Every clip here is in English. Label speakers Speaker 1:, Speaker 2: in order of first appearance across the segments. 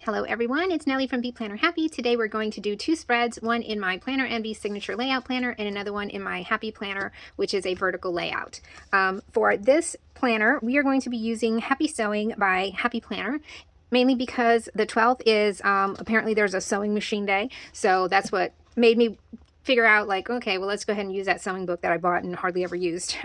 Speaker 1: Hello everyone, it's Nellie from Be Planner Happy. Today we're going to do two spreads, one in my Planner Envy Signature Layout Planner and another one in my Happy Planner, which is a vertical layout. For this planner, we are going to be using Happy Sewing by Happy Planner, mainly because the 12th is apparently there's a sewing machine day, so that's what made me figure out, like, okay, well, let's go ahead and use that sewing book that I bought and hardly ever used.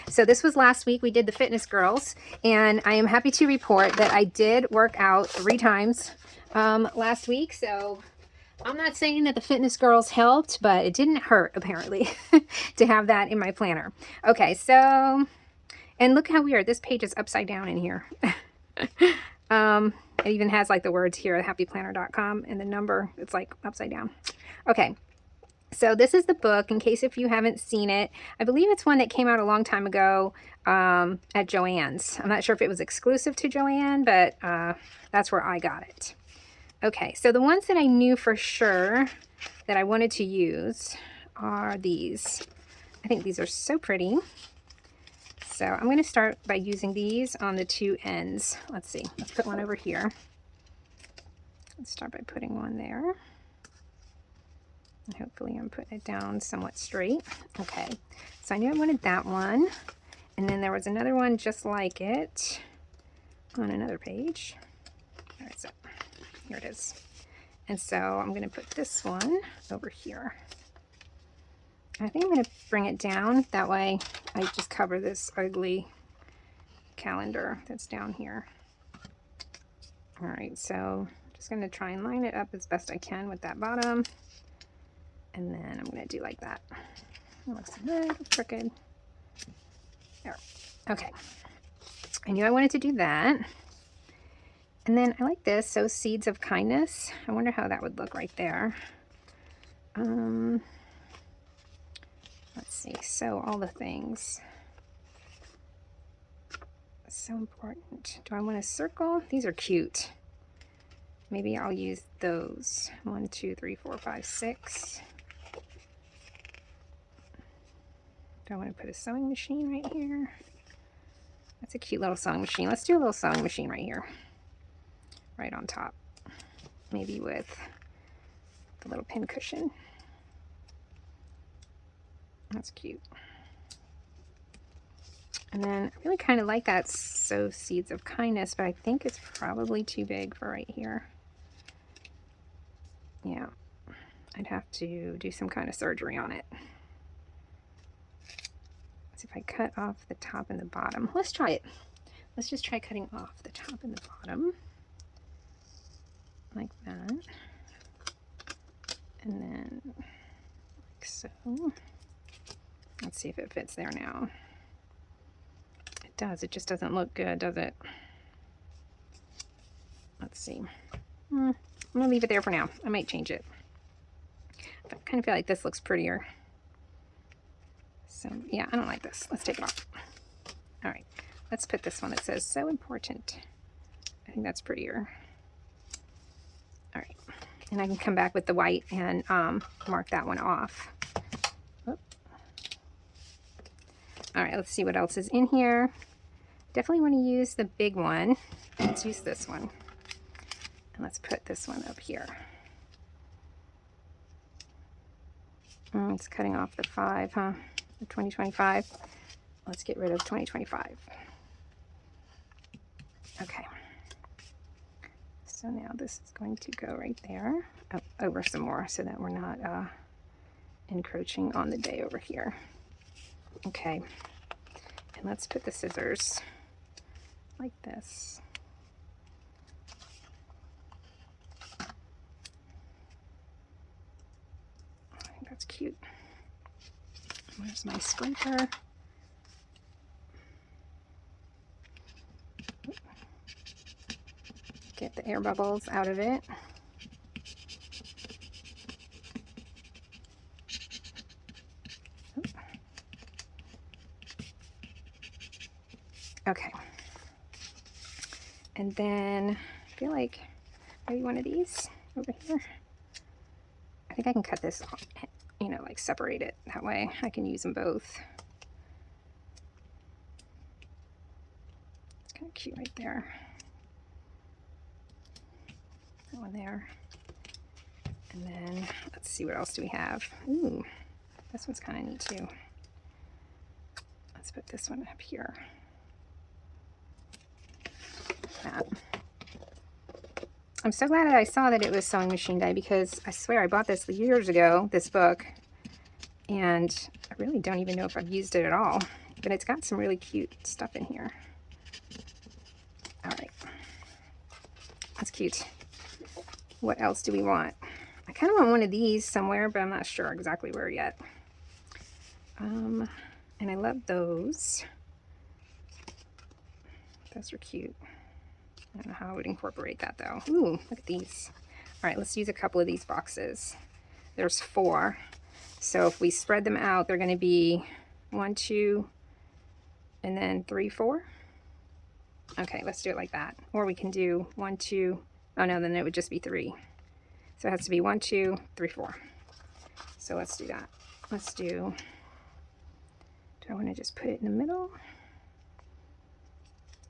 Speaker 1: So this was last week. We did the Fitness Girls, and I am happy to report that I did work out 3 times last week. So I'm not saying that the Fitness Girls helped, but it didn't hurt, apparently, to have that in my planner. Okay, so, and look how weird. This page is upside down in here. It even has like the words here, happyplanner.com, and the number, it's like upside down. Okay. So this is the book, in case if you haven't seen it. I believe it's one that came out a long time ago at Joann's. I'm not sure if it was exclusive to Joann, but that's where I got it. Okay, so the ones that I knew for sure that I wanted to use are these. I think these are so pretty. So I'm going to start by using these on the 2 ends. Let's see. Let's put one over here. Let's start by putting one there. And hopefully I'm putting it down somewhat straight. Okay, so I knew I wanted that one. And then there was another one just like it on another page. Where is it? Here it is. And so I'm going to put this one over here. I think I'm going to bring it down. That way I just cover this ugly calendar that's down here. All right, so I'm just going to try and line it up as best I can with that bottom. And then I'm going to do like that. It looks a little crooked. There. Okay. I knew I wanted to do that. And then I like this, Sow Seeds of Kindness. I wonder how that would look right there. Let's see. Sow all the things. So important. Do I want a circle? These are cute. Maybe I'll use those. 1, 2, 3, 4, 5, 6. Do I want to put a sewing machine right here? That's a cute little sewing machine. Let's do a little sewing machine right here. Right on top. Maybe with the little pin cushion. That's cute. And then I really kind of like that Sow Seeds of Kindness, but I think it's probably too big for right here. Yeah. I'd have to do some kind of surgery on it. If I cut off the top and the bottom, let's try it. Let's just try cutting off the top and the bottom like that, and then like so. Let's see if it fits there now. It does. It just doesn't look good, does it? Let's see. I'm gonna leave it there for now. I might change it. But I kind of feel like this looks prettier. So yeah, I don't like this. Let's take it off. All right, let's put this one that says "So Important." I think that's prettier. All right, and I can come back with the white and mark that one off. Oop. All right, let's see what else is in here. Definitely want to use the big one. Let's use this one. And let's put this one up here. It's cutting off the 5, huh? 2025. Let's get rid of 2025. Okay. So now this is going to go right there, over some more so that we're not encroaching on the day over here. Okay. And let's put the scissors like this. I think that's cute. Where's my scraper? Get the air bubbles out of it. Okay. And then I feel like maybe one of these over here. I think I can cut this off, you know, like separate it. That way I can use them both. It's kind of cute right there. one there. And then let's see, what else do we have? Ooh, this one's kind of neat too. Let's put this one up here. That. I'm so glad that I saw that it was sewing machine day, because I swear I bought this years ago, this book, and I really don't even know if I've used it at all. But it's got some really cute stuff in here. All right. That's cute. What else do we want? I kind of want one of these somewhere, but I'm not sure exactly where yet. And I love those. Those are cute. I don't know how I would incorporate that though. Ooh, look at these. All right, let's use a couple of these boxes. There's 4. So if we spread them out, they're going to be 1, 2, and then 3, 4. Okay, let's do it like that. Or we can do 1, 2. Oh no, then it would just be 3. So it has to be 1, 2, 3, 4. So let's do that. Let's do I want to just put it in the middle?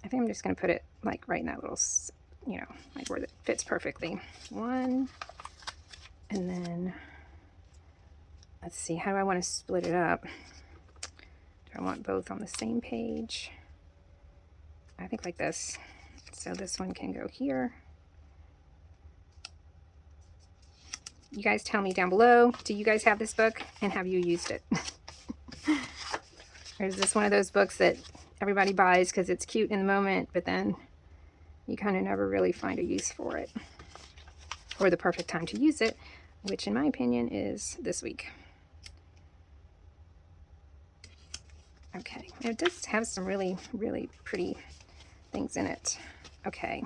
Speaker 1: I think I'm just going to put it like right in that little, you know, like where it fits perfectly. 1, and then let's see, how do I want to split it up? Do I want both on the same page? I think like this. So this one can go here. You guys tell me down below, do you guys have this book and have you used it? Or is this one of those books that everybody buys because it's cute in the moment, but then you kind of never really find a use for it, or the perfect time to use it, which in my opinion is this week. Okay, it does have some really, really pretty things in it. Okay,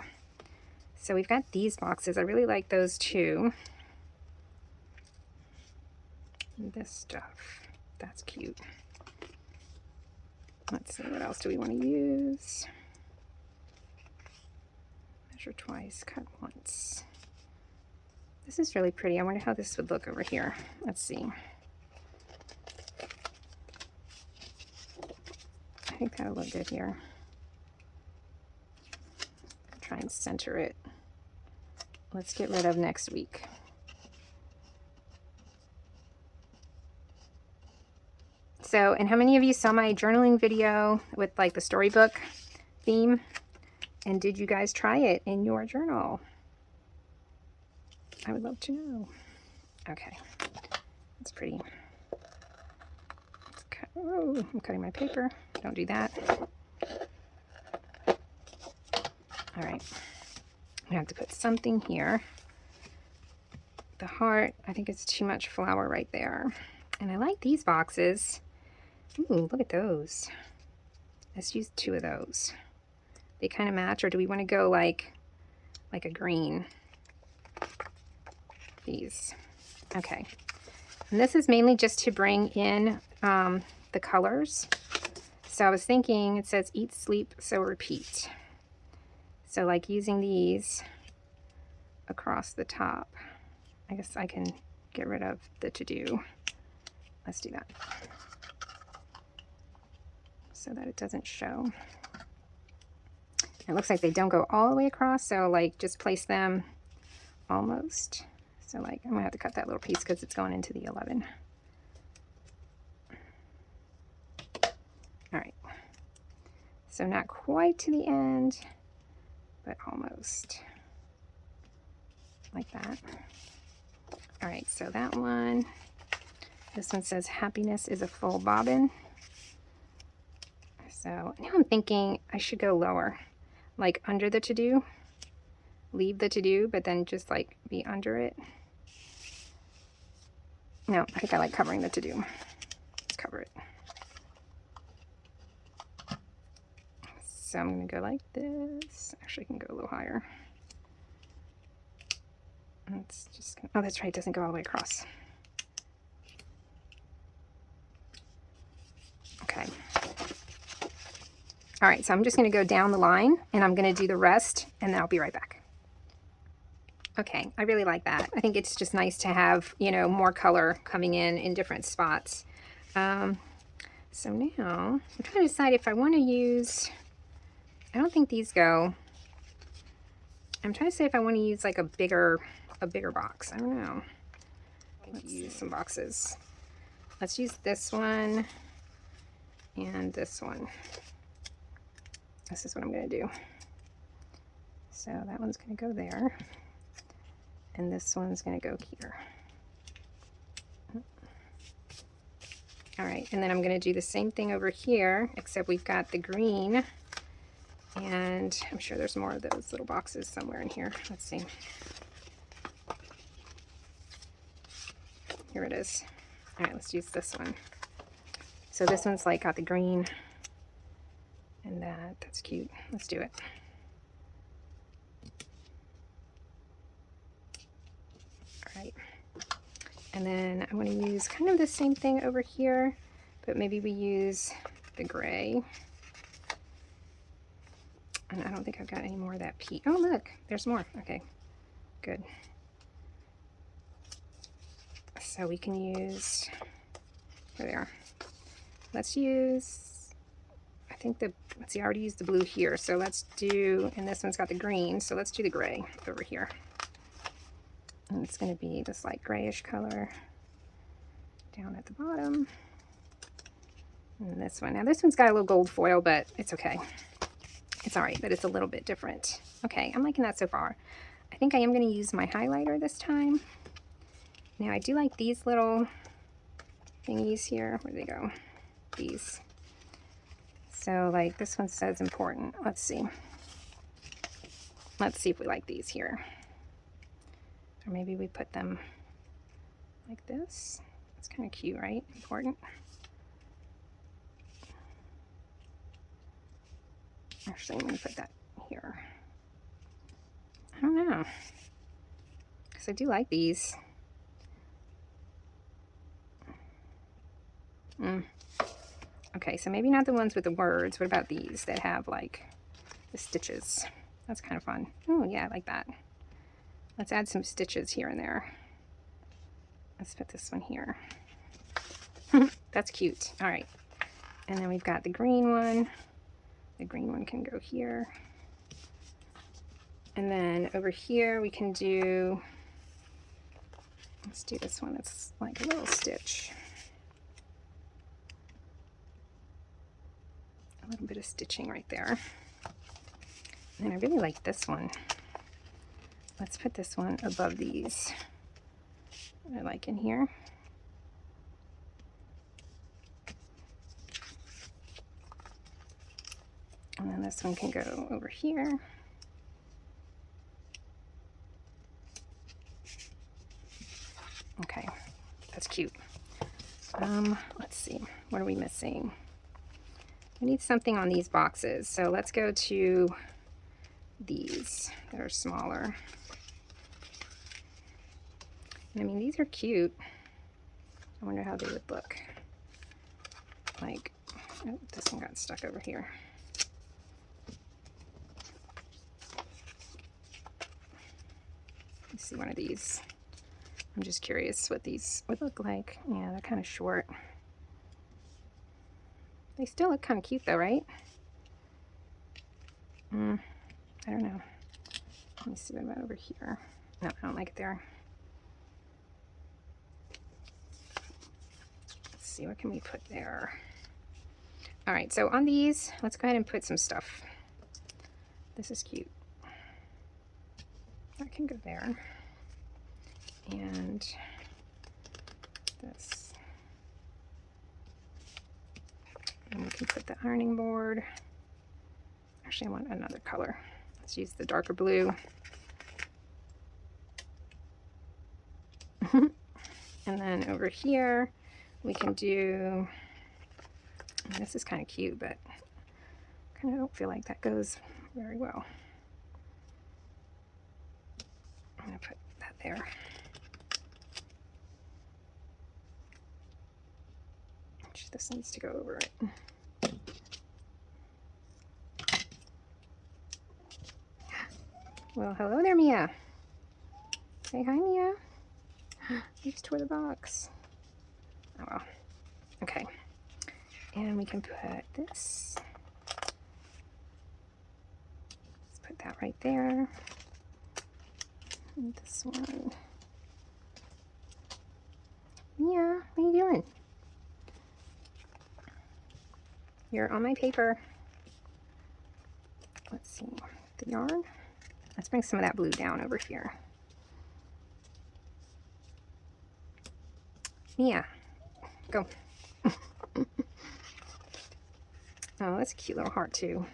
Speaker 1: so we've got these boxes. I really like those too. And this stuff, that's cute. Let's see, what else do we want to use? Measure twice, cut once. This is really pretty. I wonder how this would look over here. Let's see. I think that'll look good here. Try and center it. Let's get rid of next week. So, and how many of you saw my journaling video with like the storybook theme? And did you guys try it in your journal? I would love to know. Okay, that's pretty. Let's cut. Oh, I'm cutting my paper. Don't do that. All right, I have to put something here. The heart, I think it's too much flower right there. And I like these boxes. Ooh, look at those. Let's use 2 of those. They kind of match, or do we want to go like a green? These. Okay. And this is mainly just to bring in the colors. So I was thinking, it says eat, sleep, so repeat. So like using these across the top. I guess I can get rid of the to-do. Let's do that, so that it doesn't show. It looks like they don't go all the way across, so like just place them almost. So like I'm gonna have to cut that little piece because it's going into the 11. All right, so not quite to the end, but almost like that. All right, so that one, this one says happiness is a full bobbin. So now I'm thinking I should go lower, like under the to-do, leave the to-do, but then just like be under it. No, I think I like covering the to-do. Let's cover it. So I'm gonna go like this. Actually, I can go a little higher. It's just, oh, that's right, it doesn't go all the way across. Okay. All right, so I'm just going to go down the line and I'm going to do the rest and then I'll be right back. Okay, I really like that. I think it's just nice to have, you know, more color coming in different spots. So now I'm trying to decide if I want to use, I don't think these go. I'm trying to say if I want to use like a bigger box. I don't know. Let's use some boxes. Let's use this one and this one. This is what I'm going to do. So that one's going to go there, and this one's going to go here. All right, and then I'm going to do the same thing over here, except we've got the green, and I'm sure there's more of those little boxes somewhere in here. Let's see. Here it is. All right, let's use this one. So this one's like got the green and that's cute. Let's do it. All right. And then I'm going to use kind of the same thing over here, but maybe we use the gray. And I don't think I've got any more of that peach. Oh, look, there's more. Okay, good. So we can use, there they are. Let's use, I think let's see, I already used the blue here. So let's do, and this one's got the green. So let's do the gray over here. And it's going to be this light grayish color down at the bottom. And this one. Now this one's got a little gold foil, but it's okay. It's all right, but it's a little bit different. Okay, I'm liking that so far. I think I am going to use my highlighter this time. Now I do like these little thingies here. Where do they go? These. So like this one says important. Let's see. Let's see if we like these here. Or maybe we put them like this. It's kind of cute, right? Important. Actually, I'm going to put that here. I don't know. Because I do like these. Okay, so maybe not the ones with the words. What about these that have like the stitches? That's kind of fun. Oh, yeah, I like that. Let's add some stitches here and there. Let's put this one here. That's cute. All right. And then we've got the green one. The green one can go here. And then over here we can do, let's do this one. It's like a little stitch. A little bit of stitching right there. And I really like this one. Let's put this one above these. I like in here. And then this one can go over here. Okay, that's cute. Let's see, what are we missing? We need something on these boxes. So let's go to these that are smaller. I mean, these are cute. I wonder how they would look. Like, oh, this one got stuck over here. Let's see one of these. I'm just curious what these would look like. Yeah, they're kind of short. They still look kind of cute though, right? I don't know. Let me see what about over here. No, I don't like it there. Let's see, what can we put there? All right, so on these, let's go ahead and put some stuff. This is cute. That can go there. And this. And we can put the ironing board. Actually, I want another color. Let's use the darker blue. And then over here, we can do, this is kind of cute, but I kind of don't feel like that goes very well. I'm going to put that there. This needs to go over it. Well, hello there, Mia. Say hi, Mia. You just tore the box. Oh well. Okay. And we can put this. Let's put that right there. And this one. Yeah, what are you doing? You're on my paper. Let's see, the yarn. Let's bring some of that blue down over here. Yeah, go. Oh, that's a cute little heart too.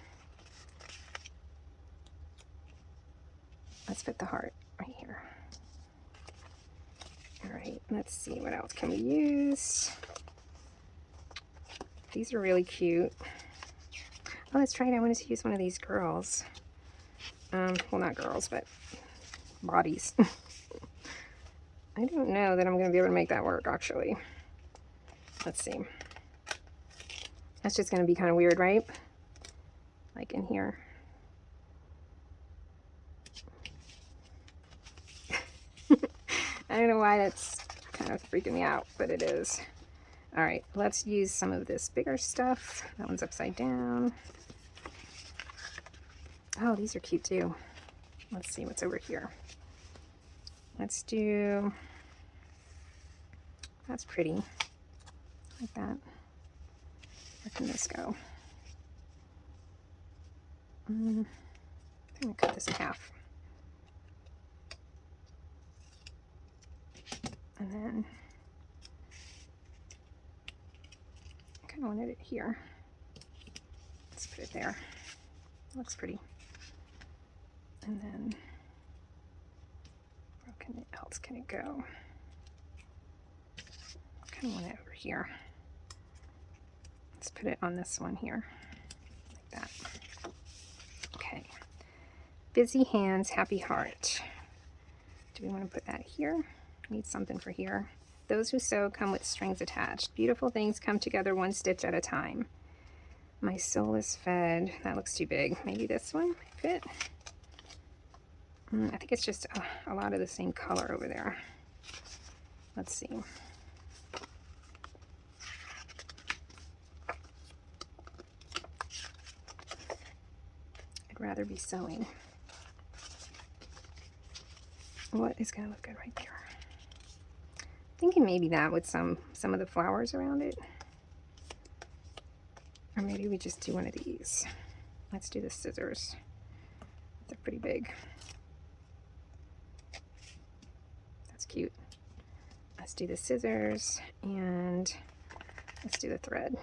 Speaker 1: Let's put the heart right here. All right, let's see, what else can we use? These are really cute. Oh, that's right, I wanted to use one of these girls. Well, not girls, but bodies. I don't know that I'm going to be able to make that work, actually. Let's see. That's just going to be kind of weird, right? Like in here. I don't know why that's kind of freaking me out, but it is. All right, let's use some of this bigger stuff. That one's upside down. Oh, these are cute too. Let's see what's over here. Let's do, that's pretty, like that. Where can this go? I'm gonna cut this in half. And then, I kind of wanted it here. Let's put it there. Looks pretty. And then, where else can it go? I kind of want it over here. Let's put it on this one here, like that. Okay. Busy hands, happy heart. Do we want to put that here? Need something for here. Those who sew come with strings attached. Beautiful things come together one stitch at a time. My soul is fed. That looks too big. Maybe this one might fit. I think it's just a lot of the same color over there. Let's see. I'd rather be sewing. What is going to look good right there? Thinking maybe that with some of the flowers around it. Or maybe we just do one of these. Let's do the scissors. They're pretty big. That's cute. Let's do the scissors and let's do the thread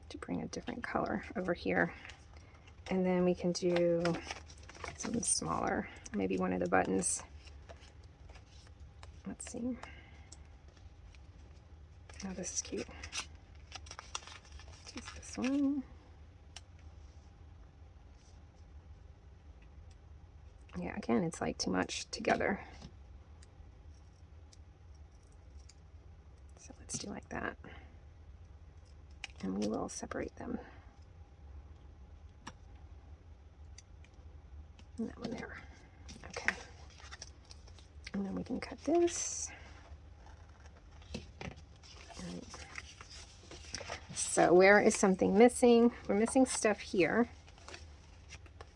Speaker 1: to bring a different color over here. And then we can do something smaller, maybe one of the buttons. Let's see. Oh, this is cute. Let's use this one. Yeah, again, it's like too much together. So let's do like that. And we will separate them. And that one there. Okay. And then we can cut this. Right. So where is something missing? We're missing stuff here.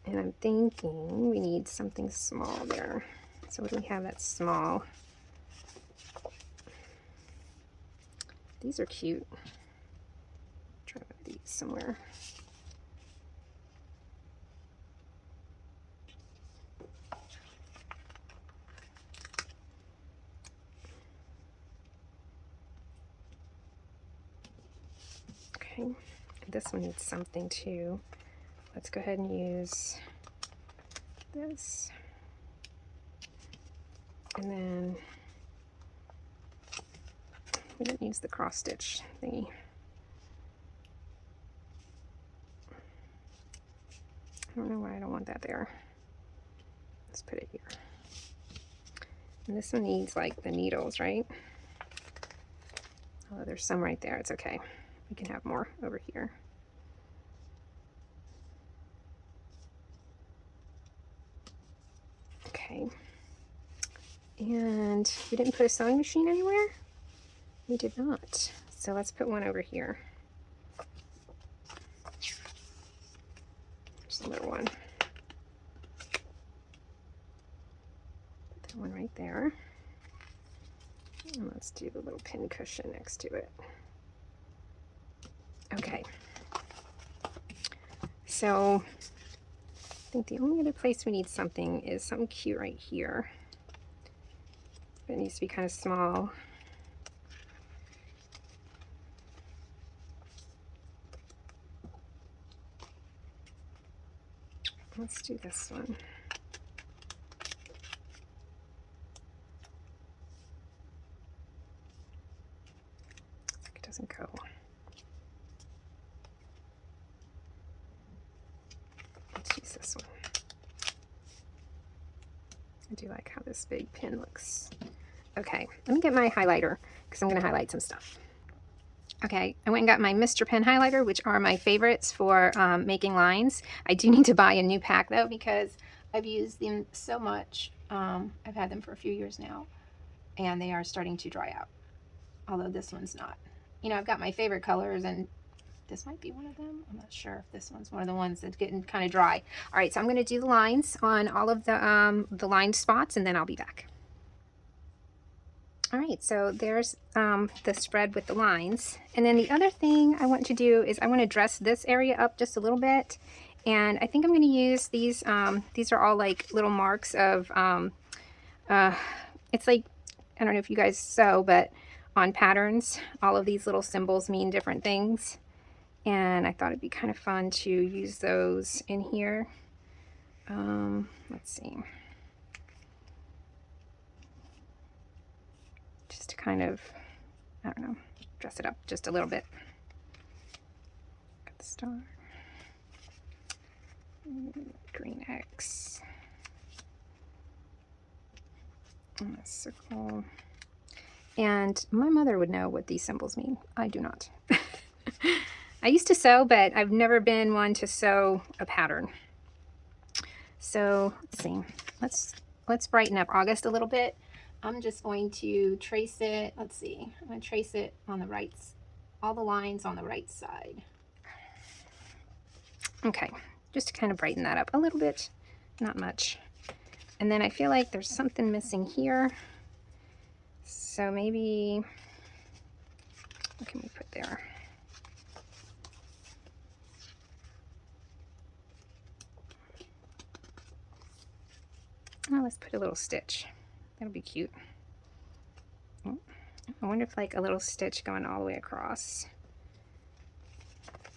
Speaker 1: And I'm thinking we need something small there. So what do we have that's small? These are cute. Try one of these somewhere. Okay, this one needs something too. Let's go ahead and use this. And then we didn't use the cross stitch thingy. I don't know why I don't want that there. Let's put it here. And this one needs like the needles, right? Oh, there's some right there. It's okay. We can have more over here. Okay. And we didn't put a sewing machine anywhere? We did not. So let's put one over here. There's another one. one right there. And let's do the little pin cushion next to it. Okay. So I think the only other place we need something is something cute right here. But it needs to be kind of small. Let's do this one. It doesn't go. Let's use this one. I do like how this big pin looks. Okay, let me get my highlighter because I'm going to highlight some stuff. Okay, I went and got my Mr. Pen highlighter, which are my favorites for making lines. I do need to buy a new pack though because I've used them so much. I've had them for a few years now and they are starting to dry out. Although this one's not. You know, I've got my favorite colors and this might be one of them. I'm not sure if this one's one of the ones that's getting kind of dry. All right, so I'm going to do the lines on all of the lined spots and then I'll be back. All right, so there's the spread with the lines. And then the other thing I want to do is I want to dress this area up just a little bit. And I think I'm going to use these are all like little marks of, it's like, I don't know if you guys sew, but on patterns, all of these little symbols mean different things. And I thought it'd be kind of fun to use those in here. Let's see. Just to kind of, I don't know, dress it up just a little bit. Got the star. Green X. And a circle. And my mother would know what these symbols mean. I do not. I used to sew, but I've never been one to sew a pattern. So let's see. Let's brighten up August a little bit. I'm just going to trace it. Let's see. I'm going to trace it on the right, all the lines on the right side. Okay, just to kind of brighten that up a little bit, not much. And then I feel like there's something missing here. So maybe, what can we put there? Oh, let's put a little stitch. That'll be cute. Oh, I wonder if like a little stitch going all the way across.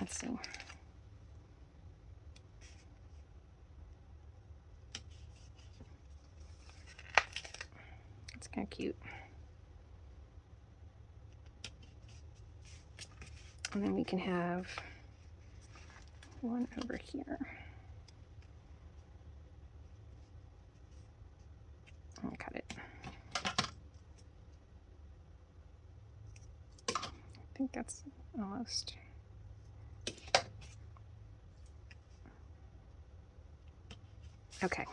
Speaker 1: Let's see. It's kind of cute. And then we can have one over here. I'll cut it. I think that's almost. Okay,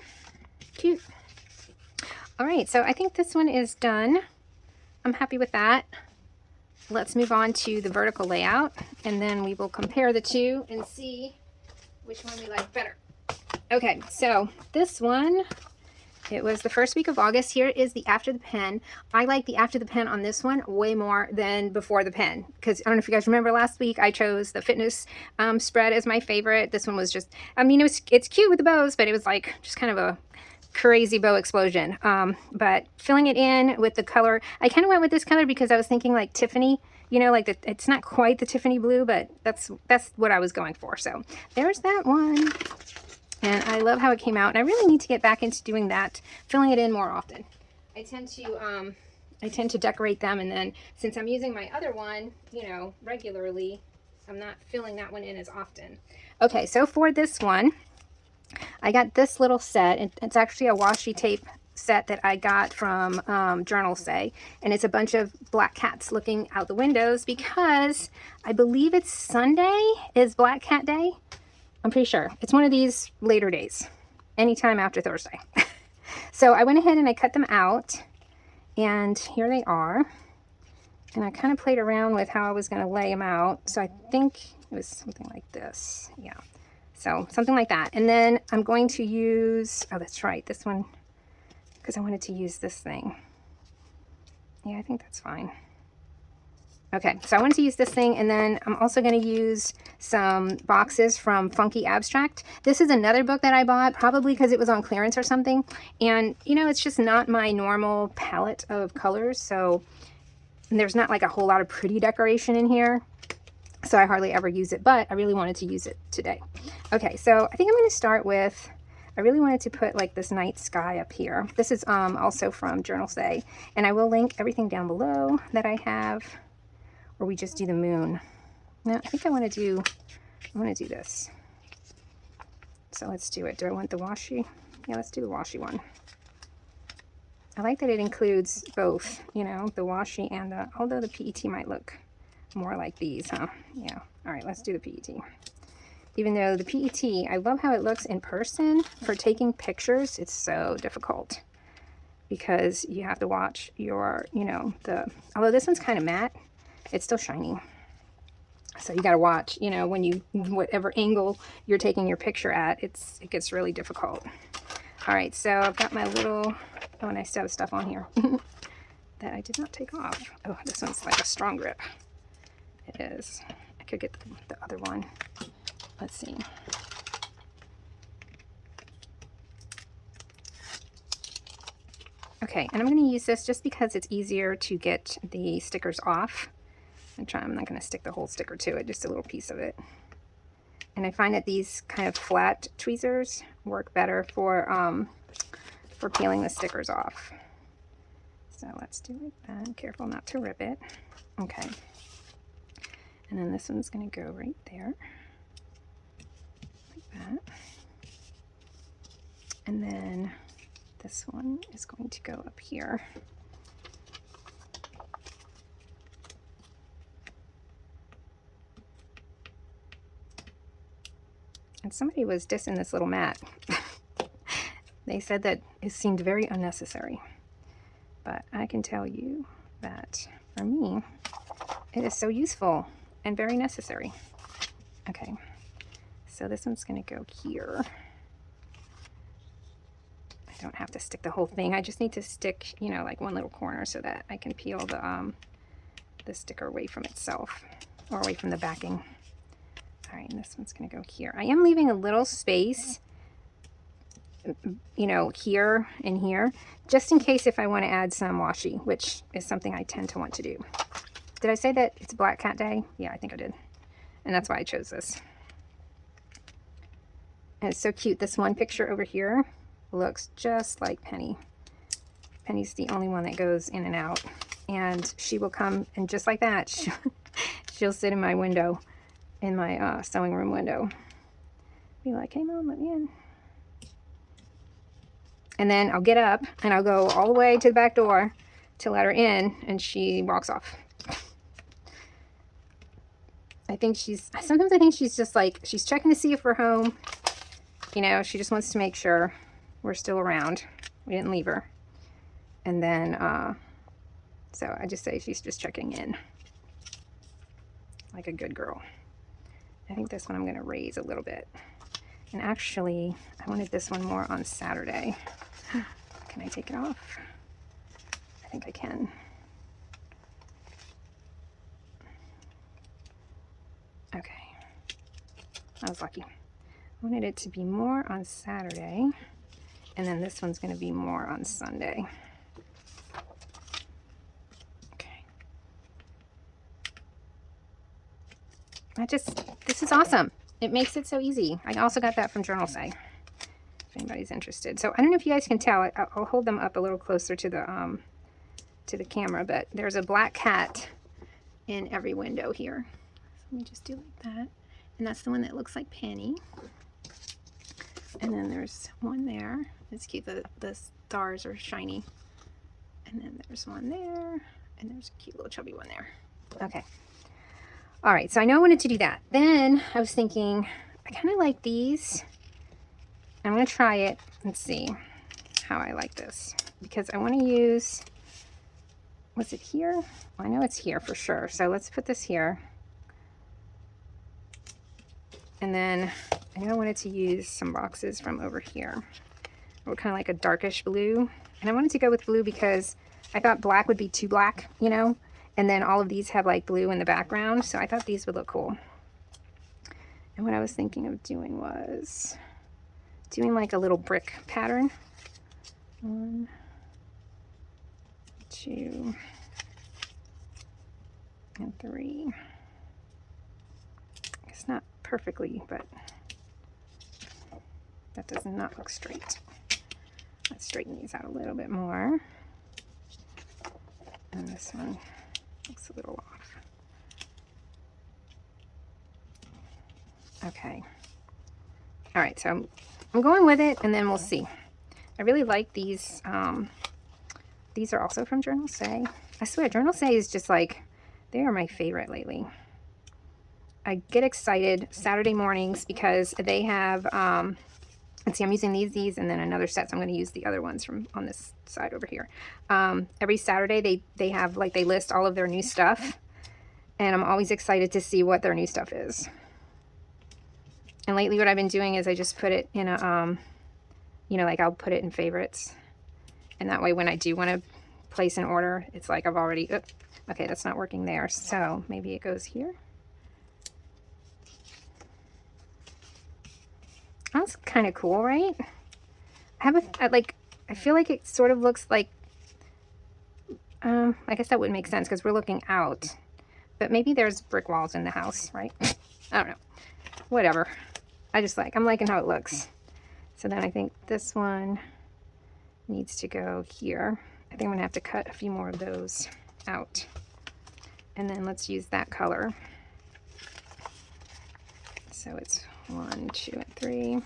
Speaker 1: cute. All right, so I think this one is done. I'm happy with that. Let's move on to the vertical layout and then we will compare the two and see which one we like better. Okay, so this one, it was the first week of August. Here is the after the pen. I like the after the pen on this one way more than before the pen because I don't know if you guys remember last week I chose the fitness spread as my favorite. This one was just, I mean, it's cute with the bows, but it was like just kind of a crazy bow explosion. But filling it in with the color, I kind of went with this color because I was thinking like Tiffany, you know, like it's not quite the Tiffany blue, but that's what I was going for. So there's that one. And I love how it came out. And I really need to get back into doing that, filling it in more often. I tend to decorate them, and then since I'm using my other one, you know, regularly, I'm not filling that one in as often. Okay, so for this one, I got this little set. It's actually a washi tape set that I got from Journal Say, and it's a bunch of black cats looking out the windows because I believe it's Sunday is Black Cat Day. I'm pretty sure. It's one of these later days, anytime after Thursday. So I went ahead and I cut them out, and here they are. And I kind of played around with how I was going to lay them out. So I think it was something like this. Yeah. So something like that. And then I'm going to use, oh, that's right. This one because I wanted to use this thing. Yeah, I think that's fine. Okay, so I wanted to use this thing, and then I'm also going to use some boxes from Funky Abstract. This is another book that I bought, probably because it was on clearance or something. And, you know, it's just not my normal palette of colors, so there's not like a whole lot of pretty decoration in here. So I hardly ever use it, but I really wanted to use it today. Okay, so I think I'm going to start with, I really wanted to put like this night sky up here. This is also from Journal Say, and I will link everything down below that I have, or we just do the moon. No, I think I want to do this. So let's do it. Do I want the washi? Yeah, let's do the washi one. I like that it includes both, you know, the washi and the, although the PET might look more like these, huh? Yeah. All right, let's do the PET. Even though the PET, I love how it looks in person. For taking pictures, it's so difficult because you have to watch your, you know, although this one's kind of matte, it's still shiny. So you got to watch, you know, when you, whatever angle you're taking your picture at, it gets really difficult. All right, so I've got my little, oh, and I still have stuff on here that I did not take off. Oh, this one's like a strong grip. It is. I could get the other one. Let's see. Okay, and I'm going to use this just because it's easier to get the stickers off. I'm not going to stick the whole sticker to it, just a little piece of it. And I find that these kind of flat tweezers work better for peeling the stickers off. So let's do like that. Careful not to rip it. Okay. And then this one's going to go right there, like that. And then this one is going to go up here. And somebody was dissing this little mat. They said that it seemed very unnecessary. But I can tell you that for me, it is so useful and very necessary. Okay, so this one's going to go here. I don't have to stick the whole thing. I just need to stick, you know, like one little corner so that I can peel the sticker away from itself, or away from the backing. All right, and this one's going to go here. I am leaving a little space, you know, here and here, just in case if I want to add some washi, which is something I tend to want to do. Did I say that it's Black Cat Day? Yeah, I think I did. And that's why I chose this. And it's so cute. This one picture over here looks just like Penny. Penny's the only one that goes in and out. And she will come, and just like that, she'll sit in my window, in my sewing room window. Be like, hey, Mom, let me in. And then I'll get up, and I'll go all the way to the back door to let her in, and she walks off. Sometimes I think she's just like, she's checking to see if we're home. You know, she just wants to make sure we're still around. We didn't leave her. And then, so I just say she's just checking in. Like a good girl. I think this one I'm going to raise a little bit. And actually, I wanted this one more on Saturday. Can I take it off? I think I can. Okay, I was lucky. I wanted it to be more on Saturday, and then this one's going to be more on Sunday. Okay. This is awesome. It makes it so easy. I also got that from Journal Say, if anybody's interested. So I don't know if you guys can tell. I'll hold them up a little closer to the camera, but there's a black cat in every window here. Let me just do like that. And that's the one that looks like Penny. And then there's one there. It's cute. The stars are shiny. And then there's one there. And there's a cute little chubby one there. Okay. All right. So I know I wanted to do that. Then I was thinking, I kind of like these. I'm going to try it and see how I like this. Because I want to use, was it here? I know it's here for sure. So let's put this here. And then I know I wanted to use some boxes from over here. or kind of like a darkish blue. And I wanted to go with blue because I thought black would be too black, you know, and then all of these have like blue in the background, so I thought these would look cool. And what I was thinking of doing was doing like a little brick pattern. 1, 2, and 3. It's not perfectly, but that does not look straight. Let's straighten these out a little bit more. And this one looks a little off. Okay. All right, so I'm going with it, and then we'll see. I really like these. These are also from Journal Say. I swear, Journal Say is just like, they are my favorite lately. I get excited Saturday mornings because they have, let's see, I'm using these, and then another set, so I'm going to use the other ones from on this side over here. Every Saturday, they have, like, they list all of their new stuff, and I'm always excited to see what their new stuff is. And lately what I've been doing is I just put it in a, you know, like I'll put it in favorites. And that way when I do want to place an order, it's like I've already, okay, that's not working there. So maybe it goes here. That's kind of cool, right? I feel like it sort of looks like, I guess that wouldn't make sense because we're looking out. But maybe there's brick walls in the house, right? I don't know. Whatever. I'm liking how it looks. So then I think this one needs to go here. I think I'm gonna have to cut a few more of those out. And then let's use that color. So it's 1, 2, and 3. I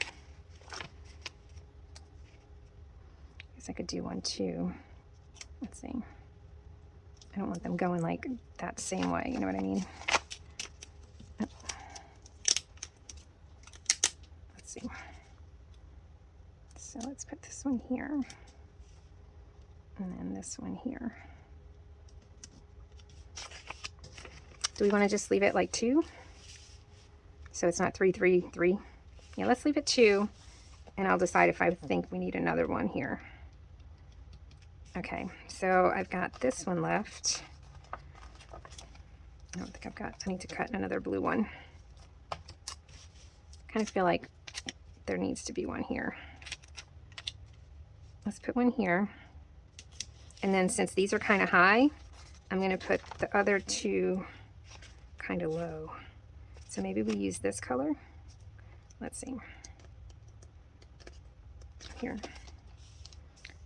Speaker 1: guess I could do 1, 2. Let's see. I don't want them going like that same way, you know what I mean? Let's see. So let's put this one here. And then this one here. Do we want to just leave it like 2? So it's not 3, 3, 3. Yeah, let's leave it 2. And I'll decide if I think we need another one here. Okay, so I've got this one left. I don't think I need to cut another blue one. Kind of feel like there needs to be one here. Let's put one here. And then since these are kind of high, I'm going to put the other 2 kind of low. So maybe we use this color. Let's see. Here.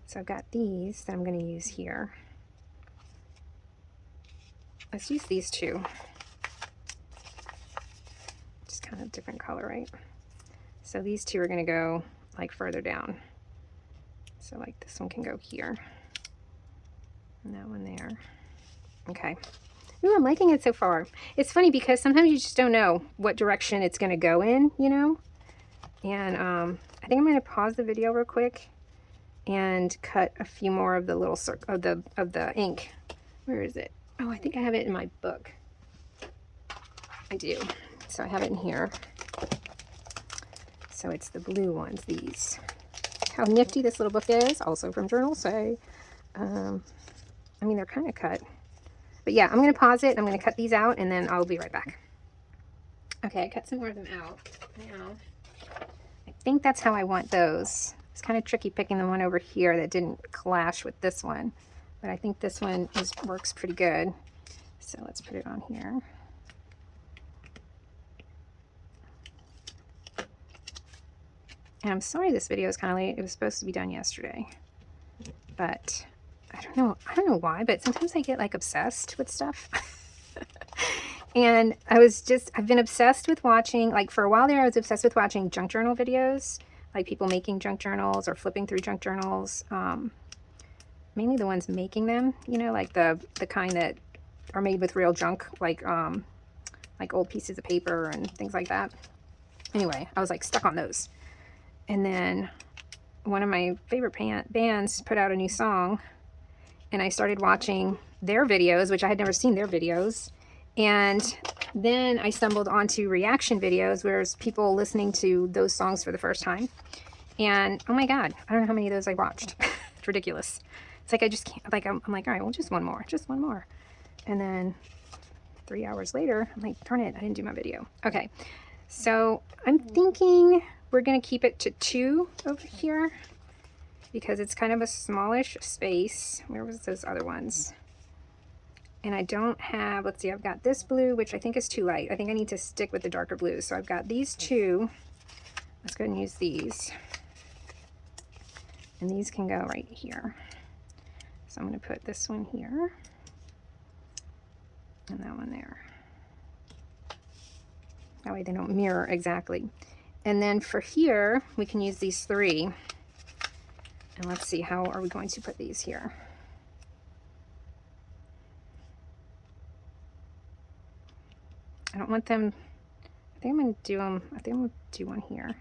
Speaker 1: So I've got these that I'm going to use here. Let's use these 2. Just kind of different color, right? So these 2 are going to go like further down. So like this one can go here. And that one there. Okay. Ooh, I'm liking it so far. It's funny because sometimes you just don't know what direction it's going to go in, you know? And I think I'm going to pause the video real quick and cut a few more of the little circle of the ink. Where is it? Oh, I think I have it in my book. I do. So I have it in here. So it's the blue ones, these. How nifty this little book is, also from Journal Say. I mean, they're kind of cut. But yeah, I'm going to pause it. I'm going to cut these out, and then I'll be right back. Okay, I cut some more of them out now. I think that's how I want those. It's kind of tricky picking the one over here that didn't clash with this one. But I think this one works pretty good. So let's put it on here. And I'm sorry this video is kind of late. It was supposed to be done yesterday. But I don't know why, but sometimes I get like obsessed with stuff. And I've been obsessed with watching, like for a while there, I was obsessed with watching junk journal videos, like people making junk journals or flipping through junk journals. Mainly the ones making them, you know, like the kind that are made with real junk, like old pieces of paper and things like that. Anyway, I was like stuck on those. And then one of my favorite bands put out a new song, and I started watching their videos, which I had never seen their videos. And then I stumbled onto reaction videos where it's people listening to those songs for the first time. And oh my God, I don't know how many of those I watched. It's ridiculous. It's like I just can't, like I'm like, all right, well, just one more. And then 3 hours later, I'm like, darn it, I didn't do my video. Okay, so I'm thinking we're gonna keep it to 2 over here because it's kind of a smallish space. Where was those other ones? And I don't have, let's see, I've got this blue, which I think is too light. I think I need to stick with the darker blues. So I've got these 2. Let's go ahead and use these. And these can go right here. So I'm going to put this one here and that one there. That way they don't mirror exactly. And then for here, we can use these 3. And let's see, how are we going to put these here? I don't want them, I think I'm going to do them, I think I'm going to do one here.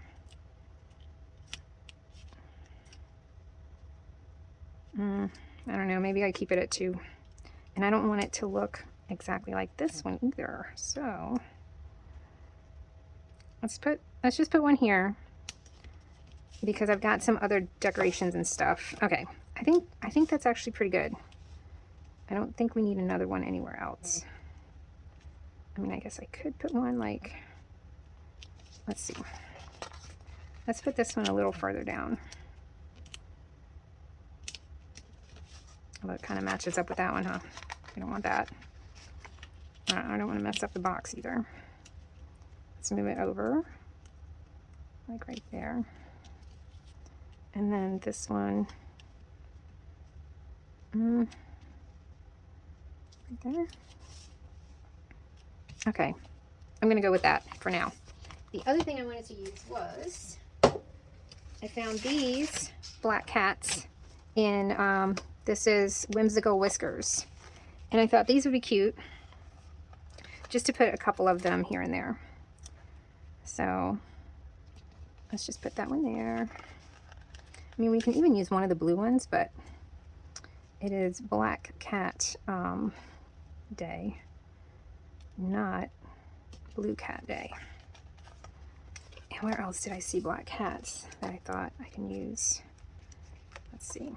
Speaker 1: I don't know, maybe I keep it at 2. And I don't want it to look exactly like this one either. So let's just put one here because I've got some other decorations and stuff. Okay, I think that's actually pretty good. I don't think we need another one anywhere else. I mean, I guess I could put one like, let's see. Let's put this one a little further down. Although it kind of matches up with that one, huh? We don't want that. I don't want to mess up the box either. Let's move it over, like right there. And then this one, right there. Okay, I'm gonna go with that for now. The other thing I wanted to use was, I found these black cats in, this is Whimsical Whiskers. And I thought these would be cute, just to put a couple of them here and there. So let's just put that one there. I mean, we can even use one of the blue ones, but it is Black Cat Day, not Blue Cat Day. And where else did I see black cats that I thought I can use? Let's see.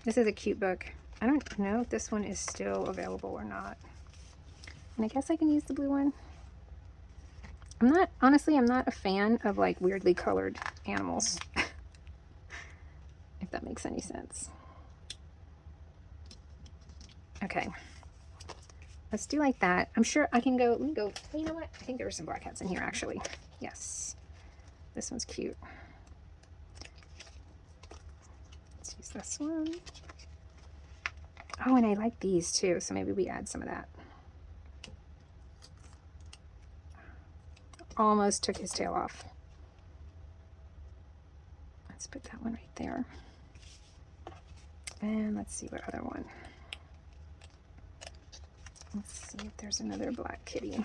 Speaker 1: This is a cute book. I don't know if this one is still available or not. And I guess I can use the blue one. Honestly, I'm not a fan of like weirdly colored animals. If that makes any sense. Okay. Let's do like that. I'm sure I can go, let me go, you know what? I think there were some black cats in here actually. Yes. This one's cute. Let's use this one. Oh, and I like these too, so maybe we add some of that. Almost took his tail off. Let's put that one right there. And let's see what other one. Let's see if there's another black kitty.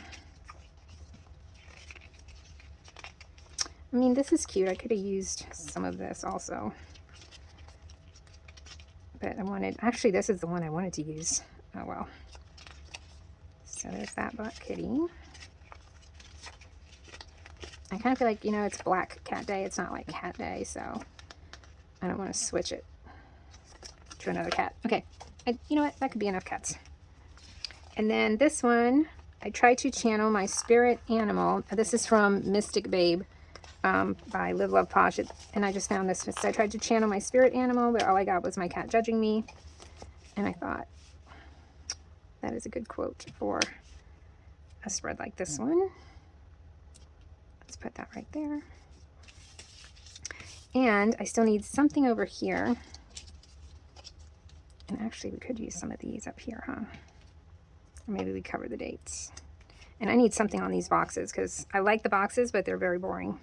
Speaker 1: I mean, this is cute. I could have used some of this also. But I wanted, actually this is the one I wanted to use. Oh well. So there's that black kitty. I kind of feel like, you know, it's Black Cat Day. It's not like Cat Day, so I don't want to switch it to another cat. Okay, you know what? That could be enough cats. And then this one, I tried to channel my spirit animal. This is from Mystic Babe by Live Love Posh. And I just found this. So I tried to channel my spirit animal, but all I got was my cat judging me. And I thought, that is a good quote for a spread like this one. Let's put that right there. And I still need something over here. And actually, we could use some of these up here, huh? Or maybe we cover the dates. And I need something on these boxes because I like the boxes, but they're very boring.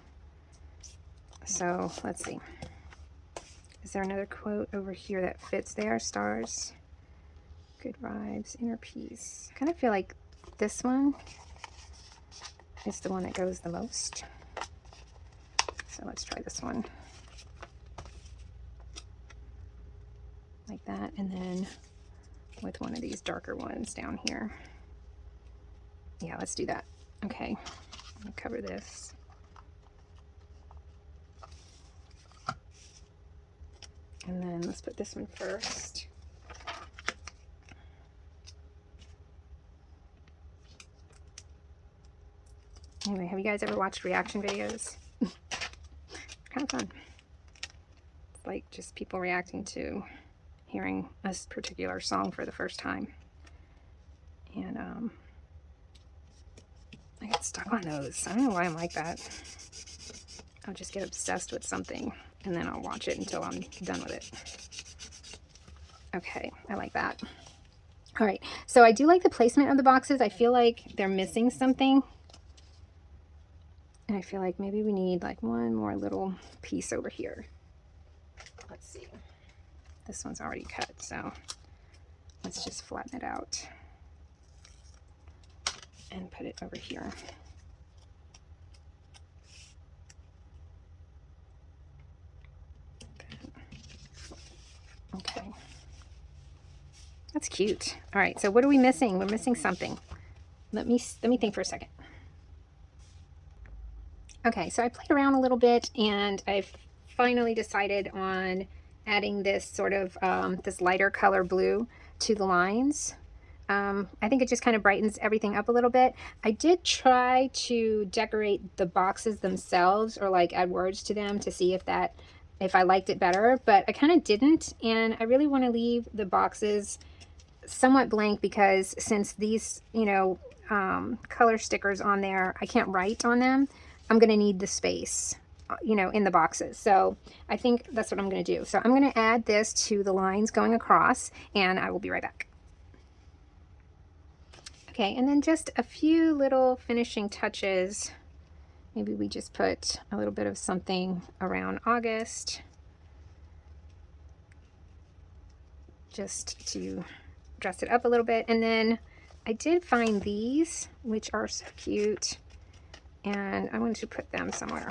Speaker 1: So let's see. Is there another quote over here that fits there? Stars, good vibes, inner peace. I kind of feel like this one is the one that goes the most. So let's try this one. Like that, and then with one of these darker ones down here. Yeah, let's do that. Okay. I'm gonna cover this. And then let's put this one first. Anyway, have you guys ever watched reaction videos? Kind of fun. It's like just people reacting to hearing a particular song for the first time. And I get stuck on those. I don't know why I'm like that. I'll just get obsessed with something and then I'll watch it until I'm done with it. Okay, I like that. All right, so I do like the placement of the boxes. I feel like they're missing something. And I feel like maybe we need like one more little piece over here. Let's see. This one's already cut, so let's just flatten it out and put it over here. Okay. That's cute. All right, so what are we missing? We're missing something. Let me think for a second. Okay, so I played around a little bit and I've finally decided on adding this sort of this lighter color blue to the lines. I think it just kind of brightens everything up a little bit. I did try to decorate the boxes themselves or like add words to them to see if I liked it better, but I kind of didn't, and I really want to leave the boxes somewhat blank because since these, you know, color stickers on there, I can't write on them. I'm going to need the space, you know, in the boxes. So I think that's what I'm going to do. So I'm going to add this to the lines going across and I will be right back. Okay, and then just a few little finishing touches. Maybe we just put a little bit of something around August just to dress it up a little bit. And then I did find these, which are so cute, and I wanted to put them somewhere.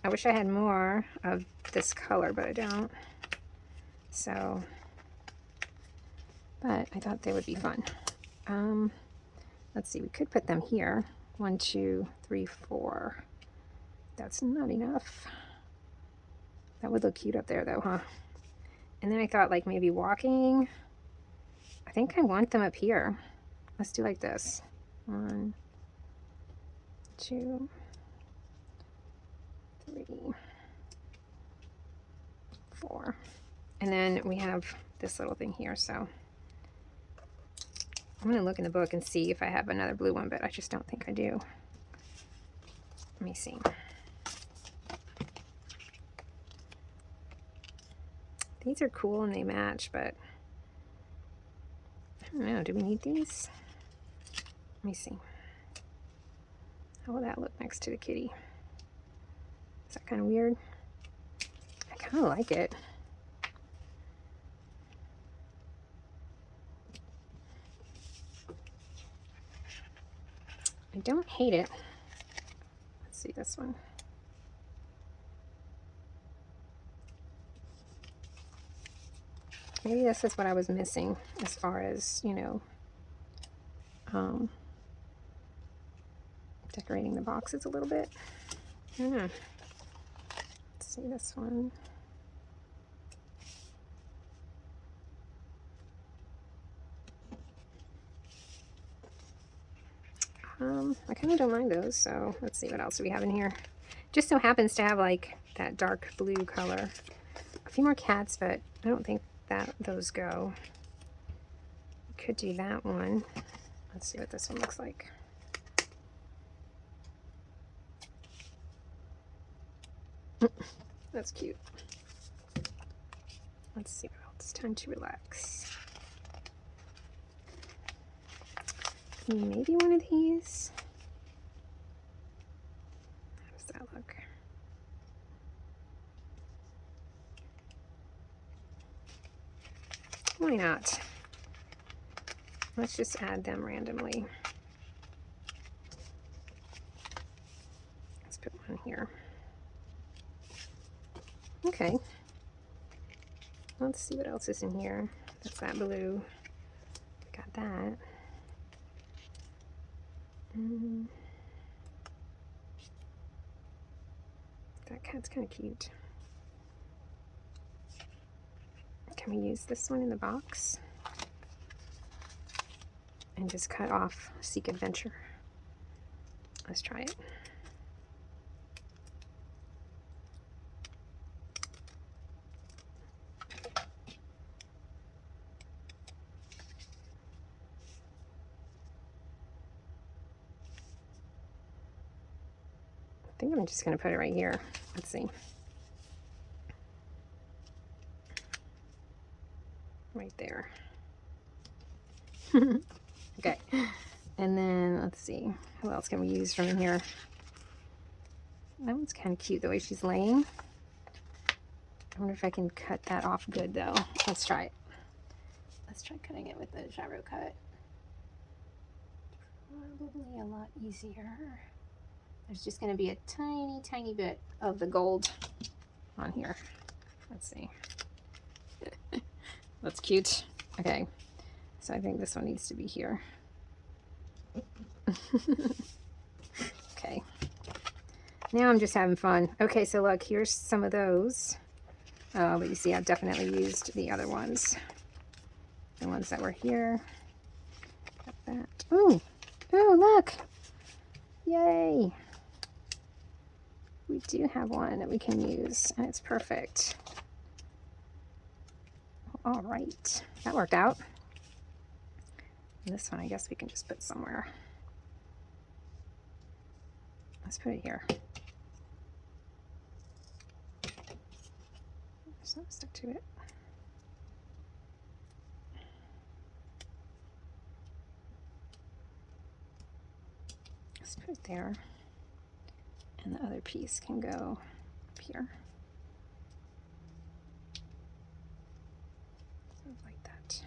Speaker 1: I wish I had more of this color, but I don't. So, but I thought they would be fun. Let's see, we could put them here. 1, 2, 3, 4. That's not enough. That would look cute up there though, huh? And then I thought like maybe walking. I think I want them up here. Let's do like this. 1, 2, 3, 4. And then we have this little thing here, so I'm going to look in the book and see if I have another blue one, but I just don't think I do. Let me see. These are cool and they match, but I don't know. Do we need these? Let me see. How will that look next to the kitty? Is that kind of weird? I kind of like it. I don't hate it. Let's see this one. Maybe this is what I was missing as far as, you know, decorating the boxes a little bit. I don't know. Let's see this one. I kind of don't mind those, so let's see what else do we have in here. Just so happens to have like that dark blue color. A few more cats, but I don't think that those go. Could do that one. Let's see what this one looks like. That's cute. Let's see what else. Time to relax. Maybe one of these. How does that look? Why not? Let's just add them randomly. Let's put one here. Okay. Let's see what else is in here. That's that blue. Got that. That cat's kind of cute. Can we use this one in the box? And just cut off Seek Adventure. Let's try it. I think I'm just going to put it right here. Let's see. Right there. Okay. And then let's see. What else can we use from here? That one's kind of cute the way she's laying. I wonder if I can cut that off good though. Let's try it. Let's try cutting it with the gyro cut. Probably a lot easier. There's just going to be a tiny, tiny bit of the gold on here. Let's see. That's cute. Okay. So I think this one needs to be here. Okay. Now I'm just having fun. Okay, so look, here's some of those. Oh, but you see I've definitely used the other ones. The ones that were here. Got that. Ooh! Oh, look! Yay! We do have one that we can use, and it's perfect. All right. That worked out. And this one, I guess we can just put somewhere. Let's put it here. There's no stick to it. Let's put it there. And the other piece can go up here. Like that.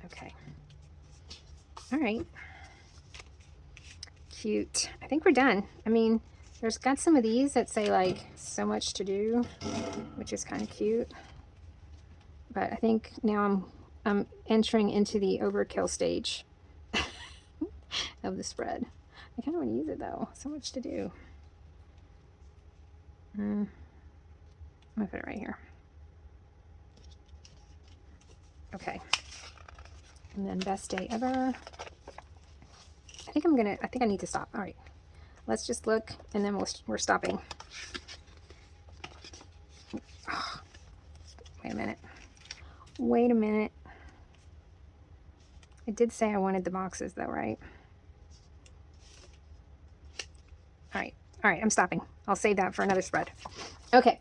Speaker 1: Okay. All right. Cute. I think we're done. I mean, there's got some of these that say like so much to do, which is kind of cute. But I think now I'm entering into the overkill stage of the spread. I kind of want to use it though. So much to do. I'm gonna put it right here. Okay. And then best day ever. I think I need to stop. All right. Let's just look and then we're stopping. Oh, wait a minute. Wait a minute. I did say I wanted the boxes though, right? All right. All right, I'm stopping. I'll save that for another spread. Okay.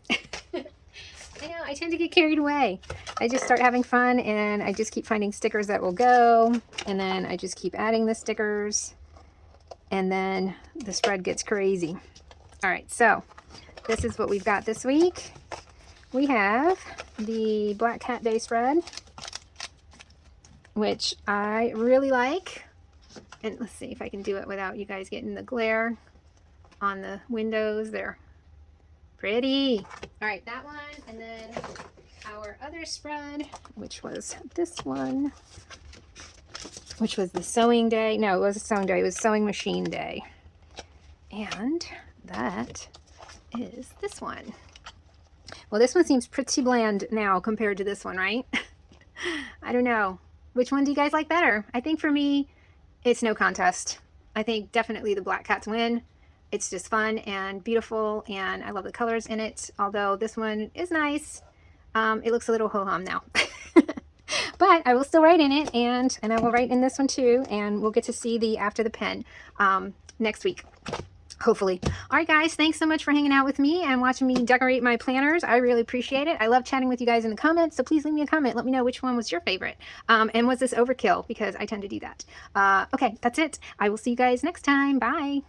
Speaker 1: I know, I tend to get carried away. I just start having fun and I just keep finding stickers that will go. And then I just keep adding the stickers. And then the spread gets crazy. All right, so this is what we've got this week. We have the Black Cat Day spread, which I really like. And let's see if I can do it without you guys getting the glare on the windows. They're pretty. All right, that one. And then our other spread, which was this one, which was the sewing day. No, it was a sewing day. It was sewing machine day. And that is this one. Well, this one seems pretty bland now compared to this one, right? I don't know. Which one do you guys like better? I think for me, it's no contest. I think definitely the Black Cats win. It's just fun and beautiful, and I love the colors in it, although this one is nice. It looks a little ho-hum now. But I will still write in it, and I will write in this one too, and we'll get to see the After the Pen next week, hopefully. All right, guys, thanks so much for hanging out with me and watching me decorate my planners. I really appreciate it. I love chatting with you guys in the comments, so please leave me a comment. Let me know which one was your favorite, and was this overkill, because I tend to do that. Okay, that's it. I will see you guys next time. Bye.